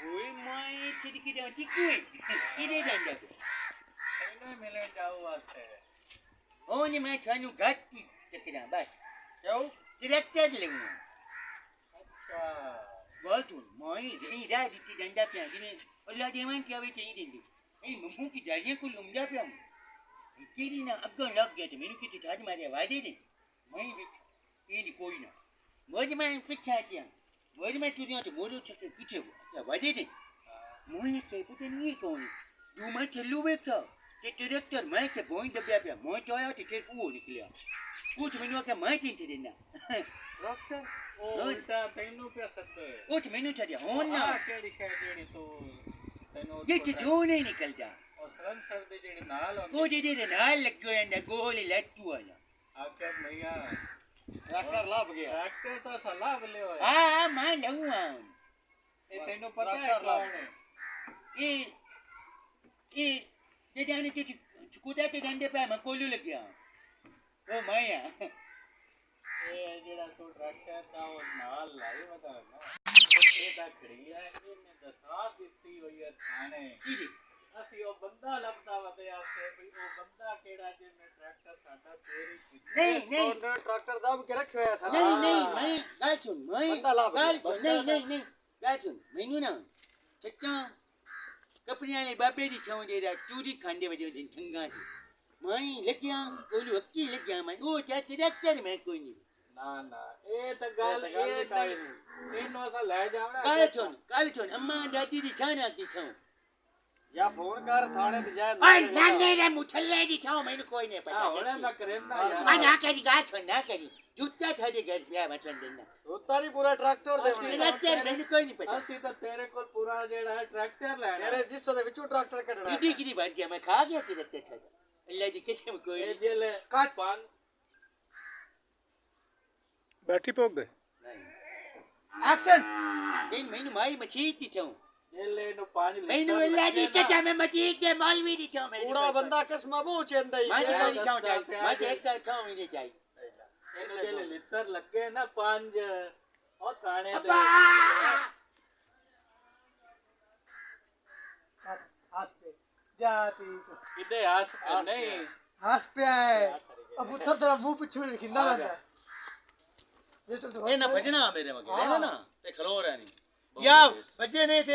कोई माई खिड़की दे टिकुए किरे डंडा को એને મેલે જાવ વાસે ओने मैं खानु गाती चकरा बस કેવું ट्रैक्टर लेऊ અચ્છા बोल तू माई रे रा दी डंडा पे आगे ओला देवन के आवे कहीं दिन ए मम्मू की जारिया को लुंगा पे हम केरी ना अग्गो लग गया तो मेनू की ठाड मारे वादे दे मई ये नहीं कोई ना मोज में पीछा किया मोज में तुझे तो मोरो छके पीछे क्या वादे दे मोई के पुते नहीं कौन तू मैं चलू बैठा ते ट्रैक्टर मैं के बोई दबिया पे मोई तो आया ते वो निकलिया कुछ मेनू के मैं चिंता देना ડોક્ટર ઓ ઉલટા તૈનો પે સત્તો कुछ मेनू छड़िया हो ना આ કેડી છે જેડી તો તૈનો ये तो नहीं निकल जा ઓ સરન સરદી જેડી નાલ को दे दे ना लग गया ना गोली लट्टू आया આ કે ભૈયા ટ્રેક્ટર લાભ ગયા ટ્રેક્ટર તો સલાહ લેવો हां मैं लऊंगा એ તૈનો પતા હે કોણ ये जाने तो कुदा के डंडे पे मैं कोलू लग गया ओ माया એ જેડા તો ટ્રેક્ટર તા ઓ નાલ લાઈ બતા ના એ તા ખડીયા એને દસા ਦਿੱਤੀ ਹੋਈ ਹੈ ਥਾਣੇ ठीक ਅਸੀਂ ਉਹ ਬੰਦਾ ਲੱਭਦਾ ਵਤੇ ਆਸੇ ਵੀ ਉਹ ਬੰਦਾ ਕਿਹੜਾ ਜਿਹਨੇ ਟਰੈਕਟਰ ਸਾਡਾ ਤੇਰੀ ਕੀਤੀ नहीं नहीं ટ્રેક્ટર દાબ કે રાખ્યો હે नहीं नहीं मैं गाल सुन मैं बंदा लाभ गाल गया, सुन नहीं नहीं नहीं गाल सुन मैनू ना चक्का कपड़ियां ने बाबे दी छाव दे रहा चूड़ी खांडे वजो दिन ठंगा थी मैं लग गया कोलू हक्की लग गया मैं ओ चाचा ट्रैक्टर में कोई नहीं ના ના એ તો ગાલ એનો અસા લઈ જાવડા काल सुन अम्मा दादी दी छाना की छाव યા ફોન કર થાણે તે જા ओए नाने रे मुठल्ले दी छाव मैनू कोई नहीं पता હવે ના કરે ના आ યાર ना करी गाल सुन ना करी जूता थारे घर पे बचन देना ઉતારી પૂરા ટ્રેક્ટર દે મને ट्रैक्टर मैनू कोई नहीं पता ਅਸੀਂ ਤਾਂ ਤੇਰੇ ਕੋਲ ਪੂਰਾ ਜਿਹੜਾ ਹੈ ਟਰੈਕਟਰ ਲੈਣਾ ત્યારે જીસો ਦੇ ਵਿੱਚੋਂ ટ્રેક્ટર કઢਣਾ गिरी गिरी भर गया मैं खा गया तेरे ते था अल्लाह जी कसम कोई એ नहीं જેલે કાટ પાન बैटरी पोक गए एक्शन इन मैनू माई मछी दी छाव જેલે નો પાંચ मैनू अल्लाह जी कसम मैं मछी के मौलवी दी छाव मैनू પૂરા બંદા કેસમાં બહુ ચેન્દાઈ मां जी कोई छाव जाए मां जी एक का छाव नहीं जाए એને જેલે લીટર ਲੱਗੇ ਨਾ પાંચ ਉਹ ਥਾਣੇ ਦੇ હાસ પે જાતી ਕਿਤੇ ਆਸ ਨਹੀਂ હાસ પે આય अब उधर तेरा मुंह पिछू खिंदा लगा ए ना भजना मेरे मगे ना ते खलो रहनी या बजे नहीं थे